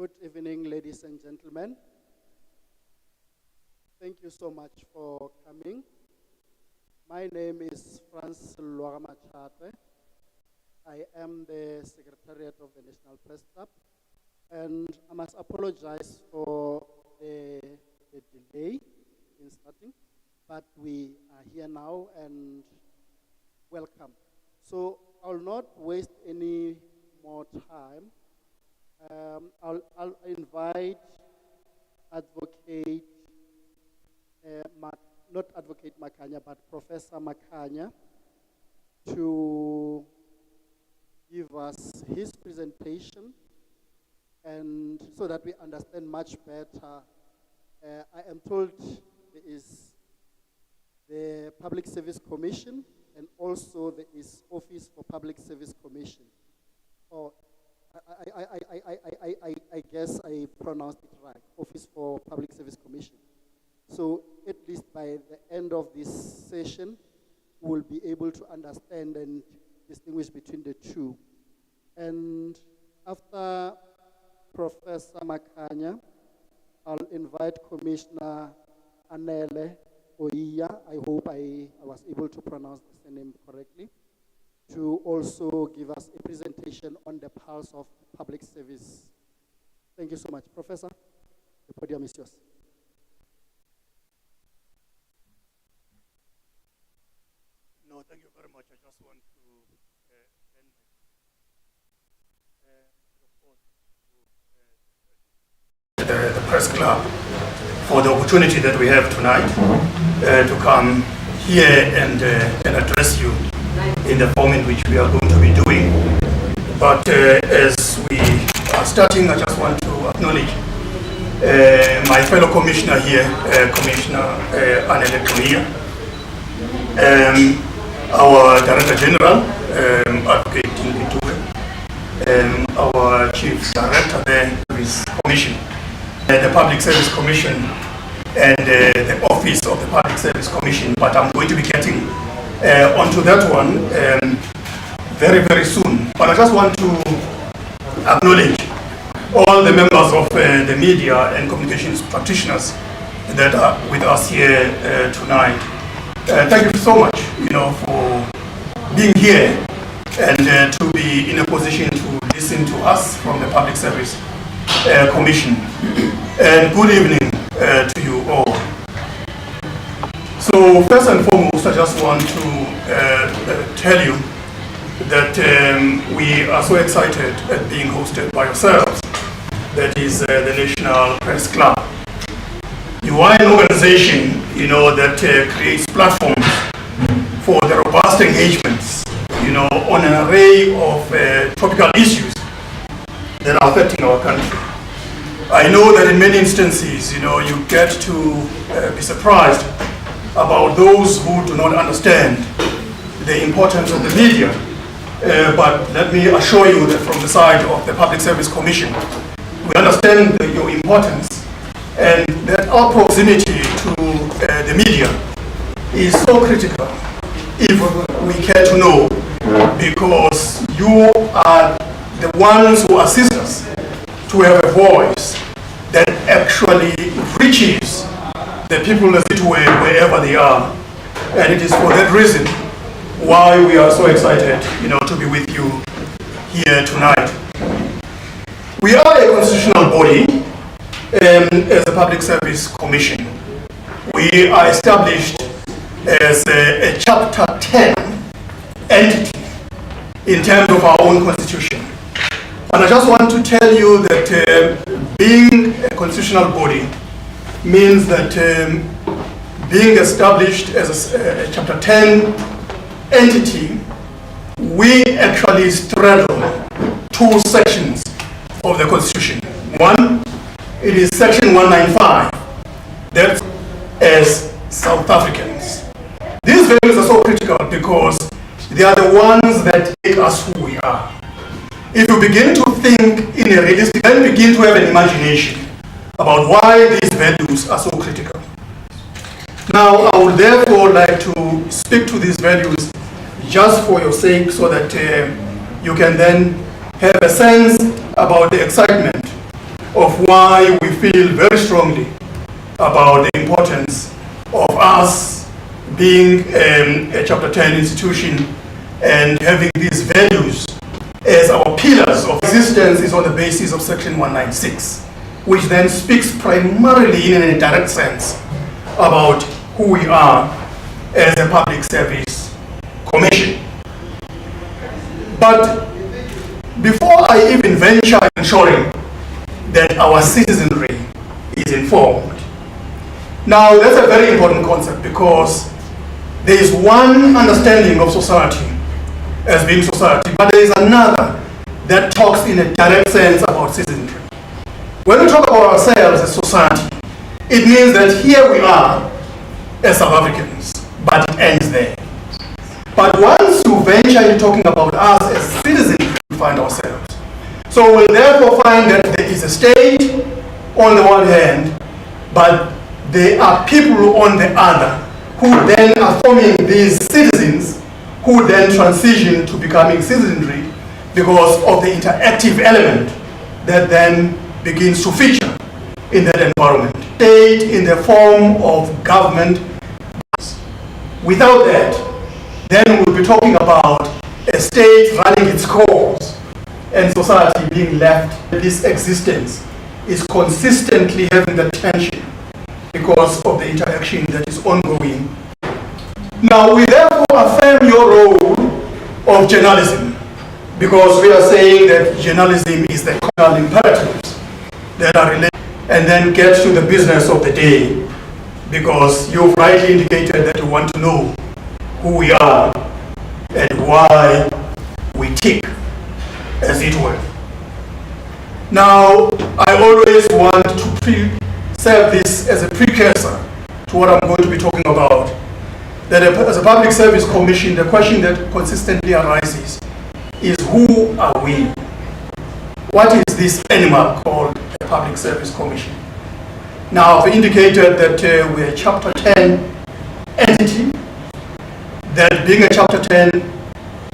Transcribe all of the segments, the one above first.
Good evening, ladies and gentlemen. Thank you so much for coming. My name is Francis Luagamachate. I am the Secretariat of the National Press Club, and I must apologize for the delay in starting, but we are here now and welcome. So I'll not waste any more time. I'll invite Advocate, not Advocate Makanya, but Professor Makanya to give us his presentation, and so that we understand much better. I am told there is the Public Service Commission, and also there is Office for Public Service Commission. I guess I pronounced it right, Office for Public Service Commission. So at least by the end of this session, we'll be able to understand and distinguish between the two. And after Professor Makanya, I'll invite Commissioner Anele Oiya. I hope I was able to pronounce the name correctly, to also give us a presentation on the pulse of public service. Thank you so much. Professor, the podium is yours. No, thank you very much. I just want to thank the press club for the opportunity that we have tonight to come here and address you in the form in which we are going to be doing. But as we are starting, I just want to acknowledge my fellow commissioner here, Commissioner Anele Oiya, our Director General, Advocate Npc-Psc, our Chief Director there, Service Commission, the Public Service Commission, and the Office of the Public Service Commission. But I'm going to be getting onto that one very, very soon. But I just want to acknowledge all the members of the media and communications practitioners that are with us here tonight. Thank you so much, for being here and to be in a position to listen to us from the Public Service Commission. And good evening to you all. So first and foremost, I just want to tell you that we are so excited at being hosted by yourselves. That is the National Press Club. You are an organization, that creates platforms for the robust engagements, on an array of topical issues that are affecting our country. I know that in many instances, you get to be surprised about those who do not understand the importance of the media. But let me assure you that from the side of the Public Service Commission, we understand your importance, and that our proximity to the media is so critical, if we care to know, because you are the ones who assist us to have a voice that actually reaches the people, as it were, wherever they are. And it is for that reason why we are so excited, to be with you here tonight. We are a constitutional body as a Public Service Commission. We are established as a Chapter 10 entity in terms of our own constitution. And I just want to tell you that being a constitutional body means that being established as a Chapter 10 entity, we actually straddle two sections of the Constitution. One, it is Section 195, that as South Africans. These values are so critical because they are the ones that make us who we are. If you begin to think in a realistic, then begin to have an imagination about why these values are so critical. Now, I would therefore like to speak to these values just for your sake, so that you can then have a sense about the excitement of why we feel very strongly about the importance of us being a Chapter 10 institution and having these values as our pillars of existence is on the basis of Section 196, which then speaks primarily in a direct sense about who we are as a public service commission. But before I even venture in ensuring that our citizenry is informed, now that's a very important concept, because there is one understanding of society as being society, but there is another that talks in a direct sense about citizenry. When we talk about ourselves as society, it means that here we are as South Africans, but it ends there. But once you venture into talking about us as citizens, we find ourselves. So we'll therefore find that there is a state on the one hand, but there are people on the other who then are forming these citizens who then transition to becoming citizenry because of the interactive element that then begins to feature in that environment. State in the form of government. Without that, then we'll be talking about a state running its course and society being left. This existence is consistently having the tension because of the interaction that is ongoing. Now, we therefore affirm your role of journalism, because we are saying that journalism is the core imperatives that are related, and then get to the business of the day, because you've rightly indicated that you want to know who we are and why we tick, as it were. Now, I always want to serve this as a precursor to what I'm going to be talking about. That as a public service commission, the question that consistently arises is, who are we? What is this animal called a public service commission? Now, I've indicated that we're a Chapter 10 entity, that being a Chapter 10,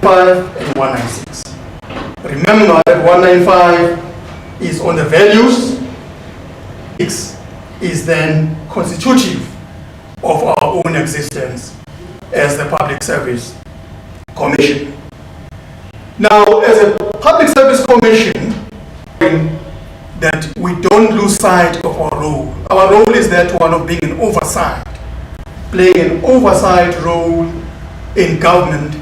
5 and 196. Remember that 195 is on the values, 6 is then constitutive of our own existence as the Public Service Commission. Now, as a Public Service Commission, that we don't lose sight of our role. Our role is that one of being an oversight, playing an oversight role in government,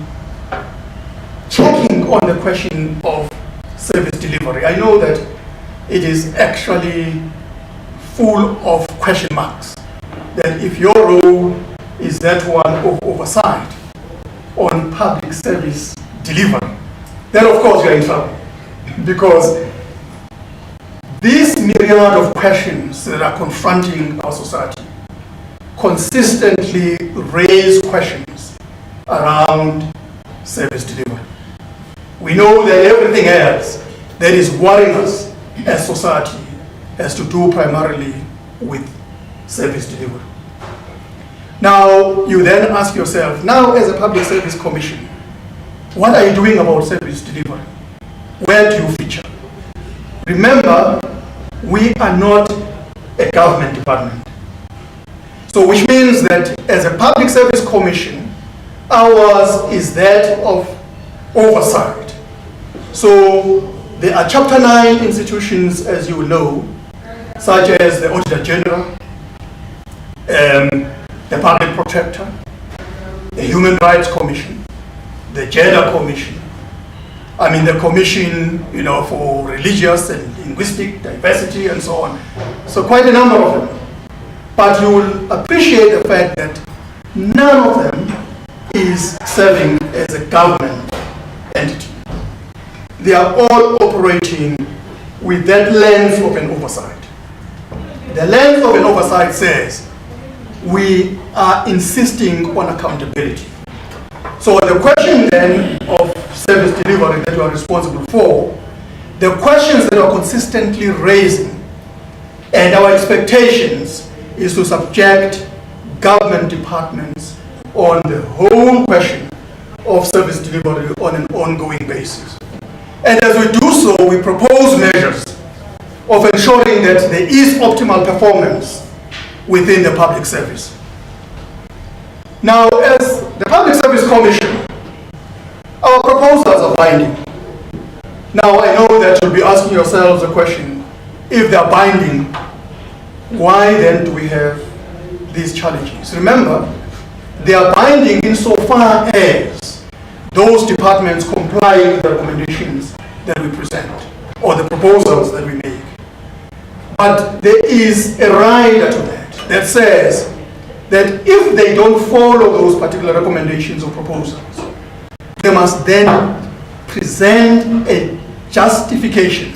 checking on the question of service delivery. I know that it is actually full of question marks, that if your role is that one of oversight on public service delivery, then of course you're in trouble. Because this myriad of questions that are confronting our society consistently raise questions around service delivery. We know that everything else that is worrying us as society has to do primarily with service delivery. Now, you then ask yourself, now as a Public Service Commission, what are you doing about service delivery? Where do you feature? Remember, we are not a government department. So which means that as a Public Service Commission, ours is that of oversight. So there are Chapter 9 institutions, as you know, such as the Auditor General, the Public Protector, the Human Rights Commission, the Gender Commission, the Commission, for Religious and Linguistic Diversity and so on. So quite a number of them. But you will appreciate the fact that none of them is serving as a government entity. They are all operating with that lens of an oversight. The lens of an oversight says we are insisting on accountability. So the question then of service delivery that you are responsible for, the questions that are consistently raising and our expectations is to subject government departments on the whole question of service delivery on an ongoing basis. And as we do so, we propose measures of ensuring that there is optimal performance within the public service. Now, as the Public Service Commission, our proposals are binding. Now, I know that you'll be asking yourselves the question, if they're binding, why then do we have these challenges? Remember, they are binding insofar as those departments comply with the recommendations that we present or the proposals that we make. But there is a rider to that says that if they don't follow those particular recommendations or proposals, they must then present a justification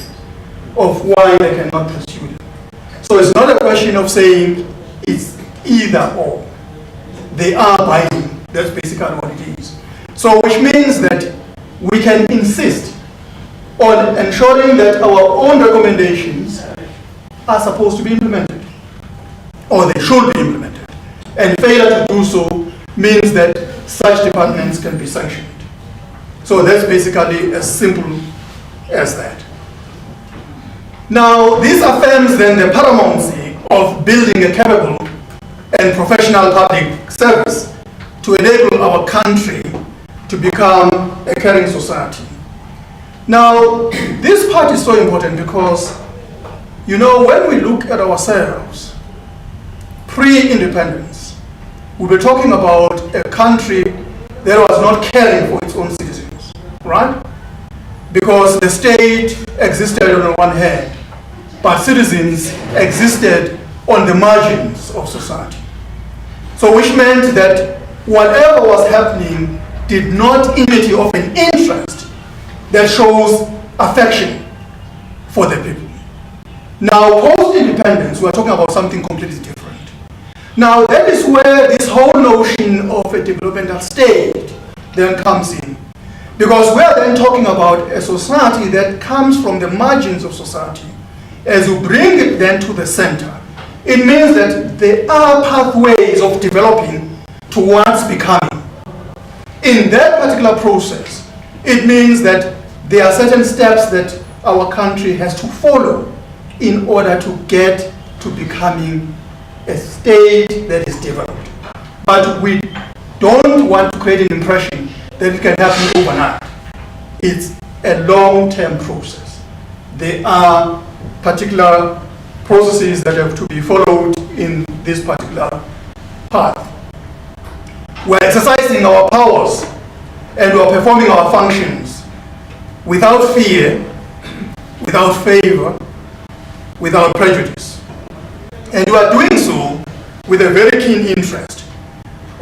of why they cannot pursue them. So it's not a question of saying it's either or. They are binding. That's basically what it is. So which means that we can insist on ensuring that our own recommendations are supposed to be implemented, or they should be implemented. And failure to do so means that such departments can be sanctioned. So that's basically as simple as that. Now, this affirms then the paramountcy of building a capable and professional public service to enable our country to become a caring society. Now, this part is so important because, you know, when we look at ourselves, pre-independence, we were talking about a country that was not caring for its own citizens, right? Because the state existed on the one hand, but citizens existed on the margins of society. So which meant that whatever was happening did not imitate of an interest that shows affection for the people. Now, post-independence, we're talking about something completely different. Now, that is where this whole notion of a developmental state then comes in. Because we are then talking about a society that comes from the margins of society. As you bring it then to the center, it means that there are pathways of developing towards becoming. In that particular process, it means that there are certain steps that our country has to follow in order to get to becoming a state that is developed. But we don't want to create an impression that it can happen overnight. It's a long-term process. There are particular processes that have to be followed in this particular path. We're exercising our powers and we're performing our functions without fear, without favor, without prejudice. And we are doing so with a very keen interest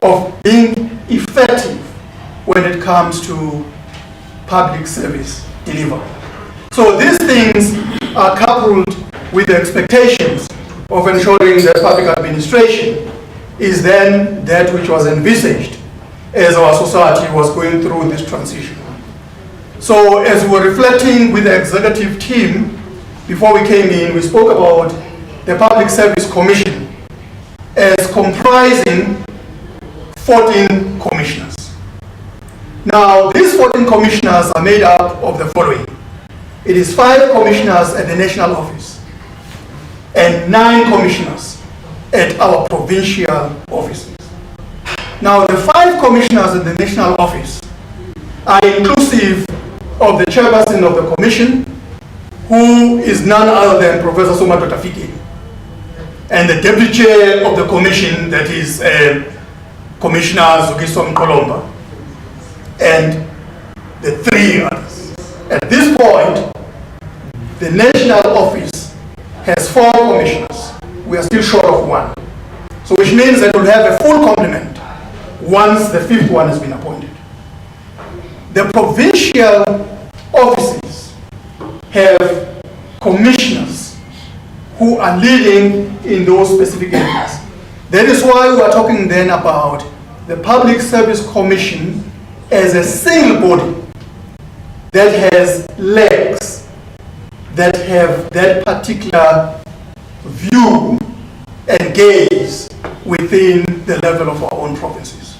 of being effective when it comes to public service delivery. So these things are coupled with the expectations of ensuring that public administration is then that which was envisaged as our society was going through this transition. So as we were reflecting with the executive team, before we came in, we spoke about the Public Service Commission as comprising 14 commissioners. Now, these 14 commissioners are made up of the following. It is 5 commissioners at the national office and 9 commissioners at our provincial offices. Now, the 5 commissioners at the national office are inclusive of the chairperson of the commission, who is none other than Professor Somato Tafiki, and the deputy chair of the commission, that is Commissioner Zugiso Mkolomba, and the 3 others. At this point, the national office has 4 commissioners. We are still short of 1. So which means that we'll have a full complement once the 5th one has been appointed. The provincial offices have commissioners who are leading in those specific areas. That is why we are talking then about the Public Service Commission as a single body that has legs, that have that particular view and gaze within the level of our own provinces.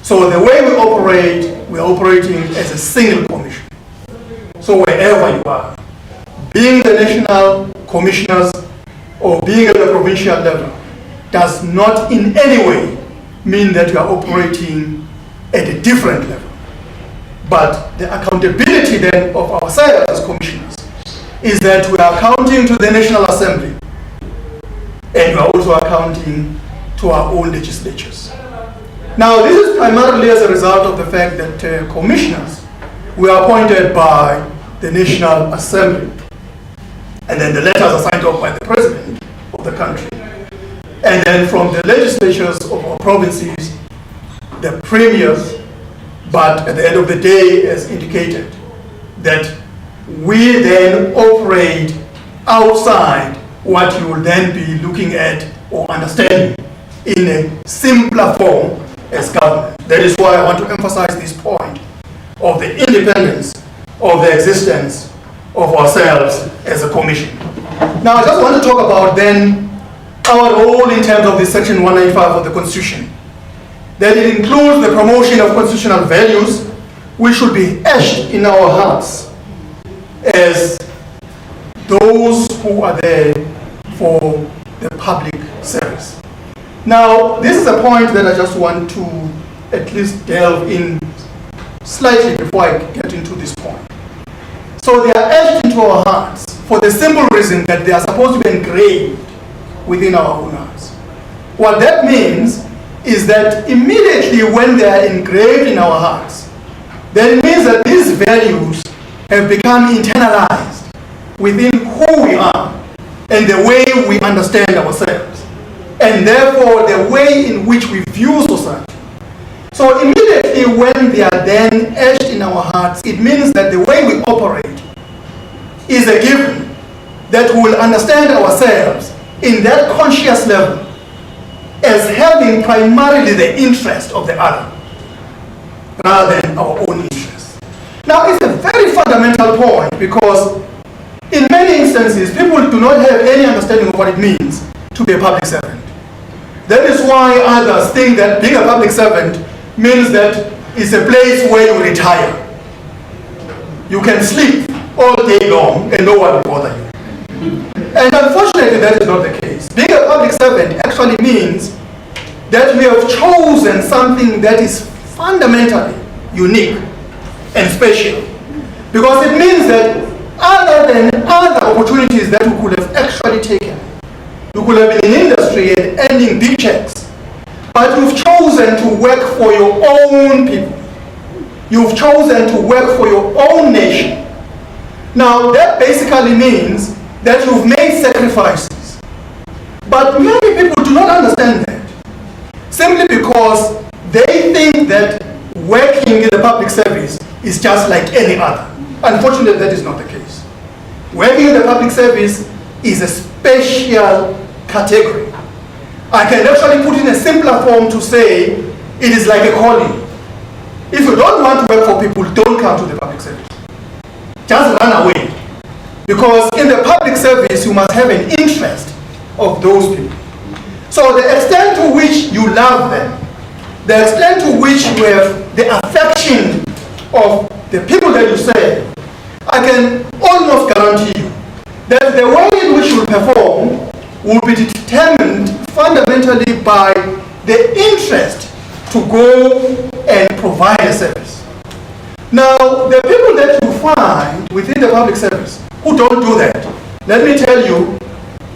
So the way we operate, we're operating as a single commission. So wherever you are, being the national commissioners or being at the provincial level does not in any way mean that you are operating at a different level. But the accountability then of ourselves as commissioners is that we are accounting to the National Assembly and we are also accounting to our own legislatures. Now, this is primarily as a result of the fact that commissioners were appointed by the National Assembly, and then the letters are signed off by the President of the country. And then from the legislatures of our provinces, the premiers, but at the end of the day, as indicated, that we then operate outside what you will then be looking at or understanding in a simpler form as government. That is why I want to emphasize this point of the independence of the existence of ourselves as a commission. Now, I just want to talk about then our role in terms of this section 195 of the Constitution. That it includes the promotion of constitutional values which should be etched in our hearts as those who are there for the public service. Now, this is a point that I just want to at least delve in slightly before I get into this point. So they are etched into our hearts for the simple reason that they are supposed to be engraved within our own hearts. What that means is that immediately when they are engraved in our hearts, then it means that these values have become internalized within who we are and the way we understand ourselves, and therefore the way in which we view society. So immediately when they are then etched in our hearts, it means that the way we operate is a given, that we will understand ourselves in that conscious level as having primarily the interest of the other rather than our own interest. Now, it's a very fundamental point because in many instances, people do not have any understanding of what it means to be a public servant. That is why others think that being a public servant means that it's a place where you retire. You can sleep all day long and no one will bother you. And unfortunately, that is not the case. Being a public servant actually means that we have chosen something that is fundamentally unique and special. Because it means that other than other opportunities that we could have actually taken, you could have been in industry and earning big checks, but you've chosen to work for your own people. You've chosen to work for your own nation. Now, that basically means that you've made sacrifices. But many people do not understand that, simply because they think that working in the public service is just like any other. Unfortunately, that is not the case. Working in the public service is a special category. I can actually put in a simpler form to say it is like a calling. If you don't want to work for people, don't come to the public service. Just run away. Because in the public service, you must have an interest of those people. So the extent to which you love them, the extent to which you have the affection of the people that you serve, I can almost guarantee you that the way in which you perform will be determined fundamentally by the interest to go and provide a service. Now, the people that you find within the public service who don't do that, let me tell you,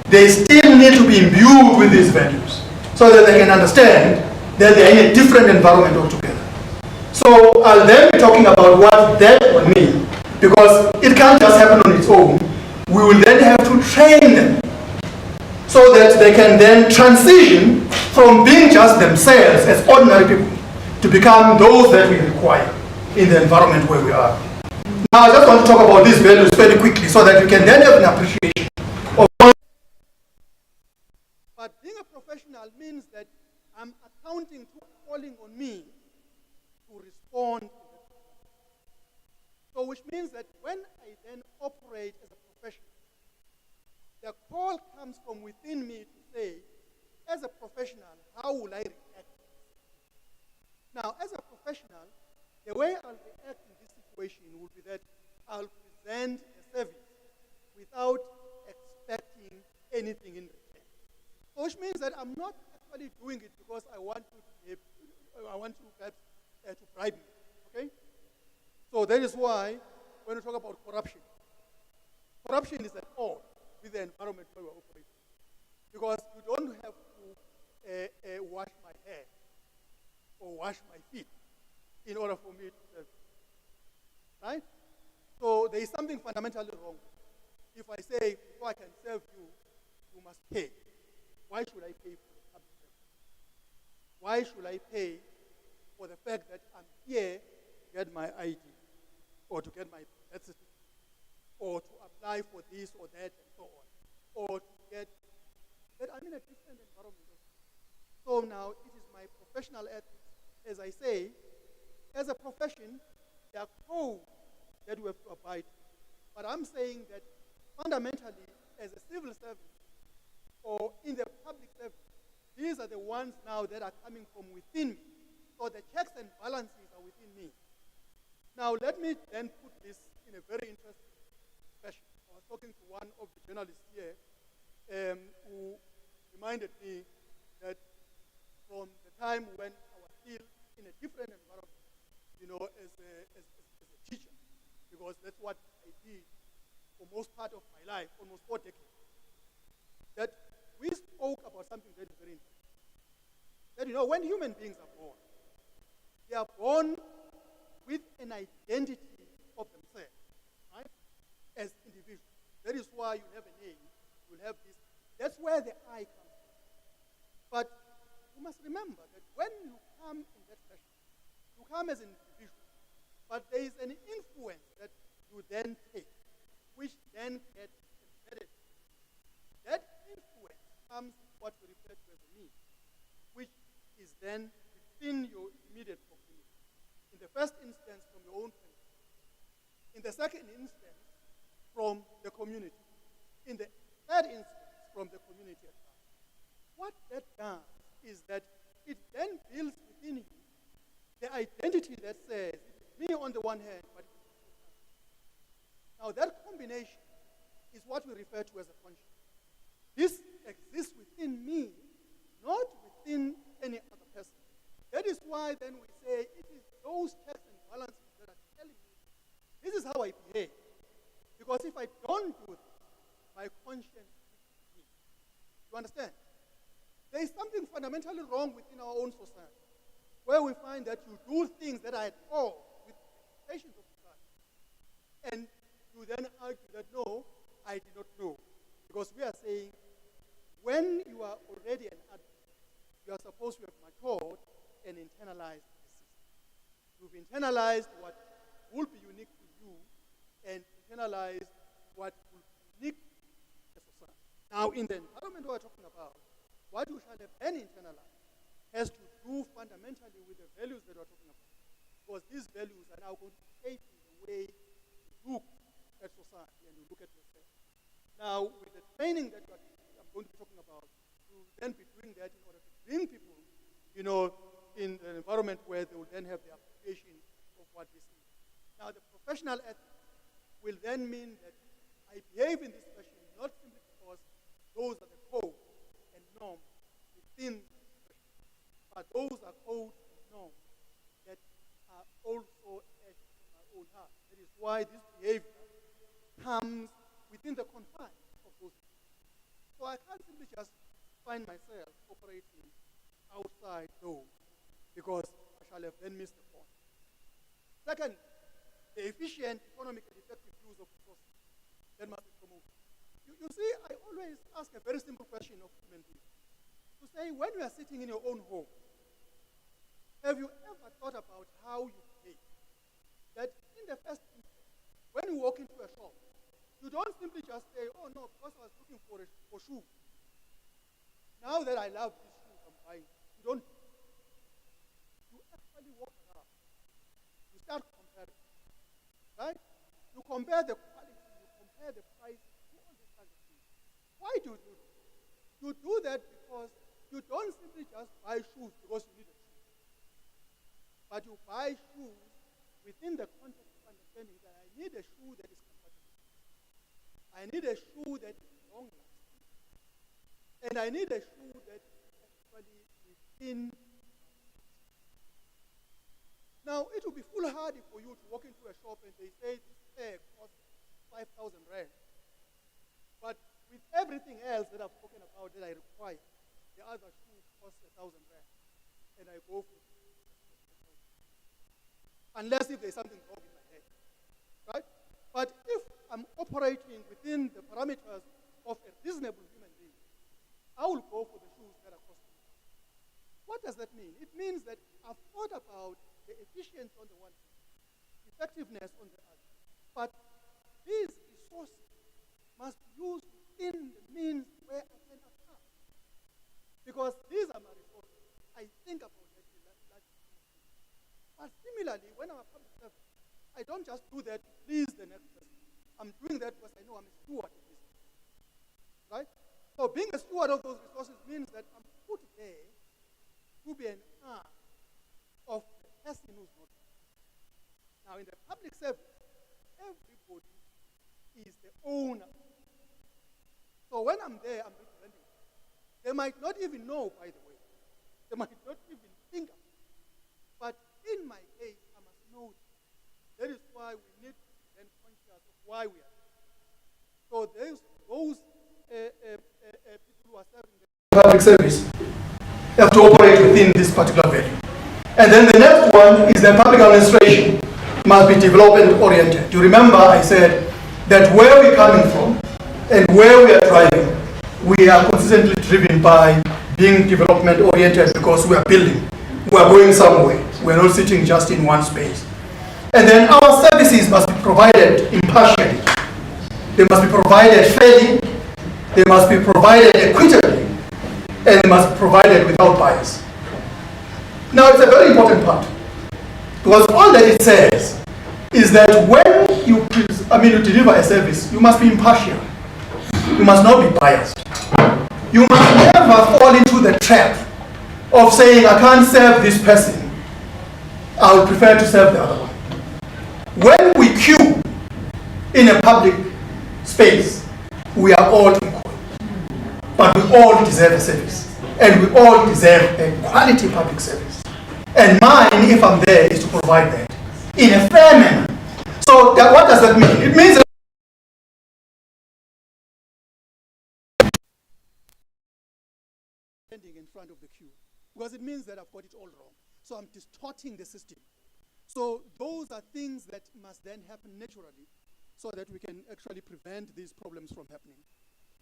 they still need to be imbued with these values so that they can understand that they are in a different environment altogether. So I'll then be talking about what that will mean, because it can't just happen on its own. We will then have to train them so that they can then transition from being just themselves as ordinary people to become those that we require in the environment where we are. Now, I just want to talk about these values very quickly so that you can then have an appreciation of. But being a professional means that I'm accounting to calling on me to respond. So which means that when I then operate as a professional, the call comes from within me to say, as a professional, how will I react? Now, as a professional, the way I'll react in this situation would be that I'll present a service without expecting anything in return. So which means that I'm not actually doing it because I want you perhaps to bribe me. Okay? So that is why when we talk about corruption, corruption is at all with the environment where we're operating. Because you don't have to wash my hair or wash my feet in order for me to serve you. Right? So there is something fundamentally wrong. If I say, before I can serve you, you must pay. Why should I pay for the public service? Why should I pay for the fact that I'm here to get my ID or to get my birth certificate or to apply for this or that and so on, or to get that I'm in a different environment. So now it is my professional ethics. As I say, as a profession, there are codes that we have to abide by. But I'm saying that fundamentally, as a civil servant or in the public service, these are the ones now that are coming from within me. So the checks and balances are within me. Now let me then put this in a very interesting fashion. I was talking to one of the journalists here who reminded me that from the time when I was still in a different environment, as a teacher, because that's what I did for most part of my life, almost 4 decades, that we spoke about something that is very interesting. That, when human beings are born, they are born with an identity of themselves, right, as individuals. That is why you have a name, you have this. That's where the I comes from. But you must remember that when you come in that fashion, you come as an individual, but there is an influence that you then take, which then gets embedded. That influence comes what we refer to as a me, which is then within your immediate proximity. In the first instance, from your own family. In the second instance, from the community. In the third instance, from the community at large. What that does is that it then builds within you the identity that says, me on the one hand, but it's the other. Now that combination is what we refer to as a conscience. This exists within me, not within any other person. That is why then we say it is those checks and balances that are telling me this is how I behave. Because if I don't do this, my conscience is me. You understand? There is something fundamentally wrong within our own society, where we find that you do things that are at all with the expectations of society. And you then argue that, no, I did not know. Because we are saying, when you are already an adult, you are supposed to have matured and internalized the system. You've internalized what will be unique to you and internalized what will be unique to the society. Now, in the environment we're talking about, what you shall have then internalized has to do fundamentally with the values that we're talking about. Because these values are now going to shape the way you look at society and you look at yourself. Now, with the training that I'm going to be talking about, you will then be doing that in order to bring people, in an environment where they will then have the application of what this is. Now, the professional ethics will then mean that I behave in this fashion not simply because those are the codes and norms within the profession, but those are codes and norms that are also etched in my own heart. That is why this behavior comes within the confines of those things. So I can't simply just find myself operating outside those because I shall have then missed the point. Second, the efficient, economic, and effective use of resources that must be promoted. You see, I always ask a very simple question of human beings. To say, when you are sitting in your own home, have you ever thought about how you behave? That in the first instance, when you walk into a shop, you don't simply just say, oh no, because I was looking for shoes. Now that I love these shoes, I'm buying. You don't. You actually walk around. You start comparing. Right? You compare the quality, you compare the price, you do all these kinds of things. Why do you do that? You do that because you don't simply just buy shoes because you need a shoe. But you buy shoes within the context of understanding that I need a shoe that is comfortable. I need a shoe that is long-lasting. And I need a shoe that is actually within. Now, it will be foolhardy for you to walk into a shop and they say this pair costs 5,000 rand. But with everything else that I've spoken about that I require, the other shoe costs 1,000 rand. And I go for it. Unless if there's something wrong in my head. Right? But if I'm operating within the parameters of a reasonable human being, I will go for the shoes that are costing me. What does that mean? It means that I've thought about the efficiency on the one hand, effectiveness on the other. But these resources must be used in the means where I can afford. Because these are my resources. I think about that. But similarly, when I'm a public servant, I don't just do that to please the next person. I'm doing that because I know I'm a steward of this. Right? So being a steward of those resources means that I'm put there to be an arm of the person who's not. Now, in the public service, everybody is the owner. So when I'm there, I'm representing them. They might not even know, by the way. They might not even think of it. But in my case, I must know it. That is why we need to be then conscious of why we are there. So those people who are serving the public service have to operate within this particular value. And then the next one is that public administration must be development oriented. You remember I said that where we're coming from and where we are driving, we are consistently driven by being development oriented because we are building. We are going somewhere. We are not sitting just in one space. And then our services must be provided impartially. They must be provided fairly. They must be provided equitably. And they must be provided without bias. Now, it's a very important part. Because all that it says is that when you deliver a service, you must be impartial. You must not be biased. You must never fall into the trap of saying, I can't serve this person. I would prefer to serve the other one. When we queue in a public space, we are all equal. But we all deserve a service. And we all deserve a quality public service. And mine, if I'm there, is to provide that in a fair manner. So what does that mean? It means that standing in front of the queue. Because it means that I've got it all wrong. So I'm distorting the system. So those are things that must then happen naturally so that we can actually prevent these problems from happening.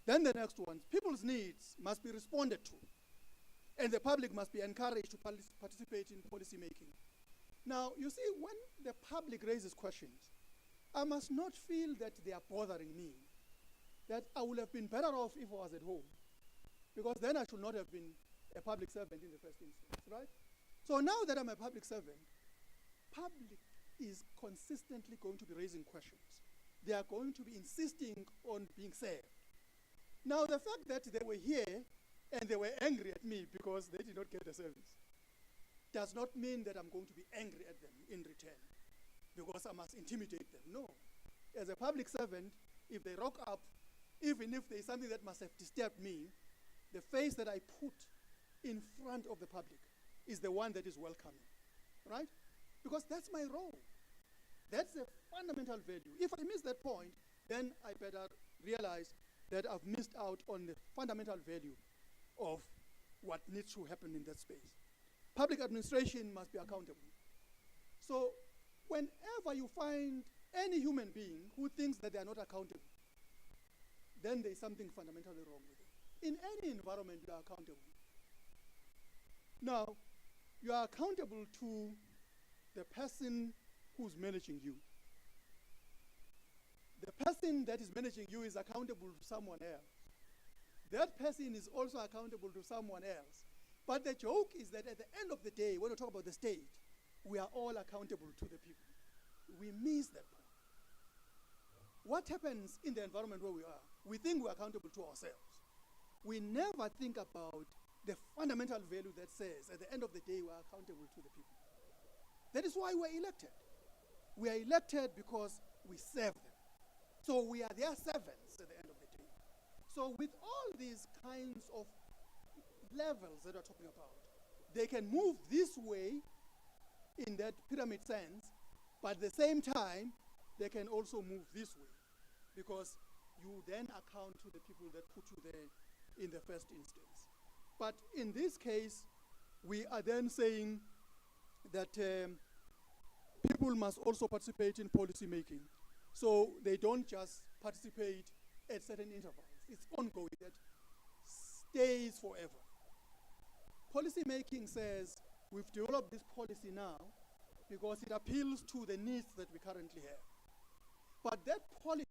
Then the next one, people's needs must be responded to. And the public must be encouraged to participate in policy making. Now, you see, when the public raises questions, I must not feel that they are bothering me, that I would have been better off if I was at home, because then I should not have been a public servant in the first instance, right? So now that I'm a public servant, public is consistently going to be raising questions. They are going to be insisting on being served. Now, the fact that they were here and they were angry at me because they did not get a service does not mean that I'm going to be angry at them in return because I must intimidate them. No. As a public servant, if they rock up, even if there's something that must have disturbed me, the face that I put in front of the public is the one that is welcoming, right? Because that's my role. That's a fundamental value. If I miss that point, then I better realize that I've missed out on the fundamental value of what needs to happen in that space. Public administration must be accountable. So whenever you find any human being who thinks that they are not accountable, then there's something fundamentally wrong with it. In any environment, you are accountable. Now, you are accountable to the person who's managing you. The person that is managing you is accountable to someone else. That person is also accountable to someone else. But the joke is that at the end of the day, when we talk about the state, we are all accountable to the people. We miss that part. What happens in the environment where we are? We think we're accountable to ourselves. We never think about the fundamental value that says, at the end of the day, we are accountable to the people. That is why we're elected. We are elected because we serve them. So we are their servants at the end of the day. So with all these kinds of levels that we're talking about, they can move this way in that pyramid sense, but at the same time, they can also move this way, because you then account to the people that put you there in the first instance. But in this case, we are then saying that people must also participate in policy making. So they don't just participate at certain intervals. It's ongoing, that stays forever. Policy making says we've developed this policy now because it appeals to the needs that we currently have. But that policy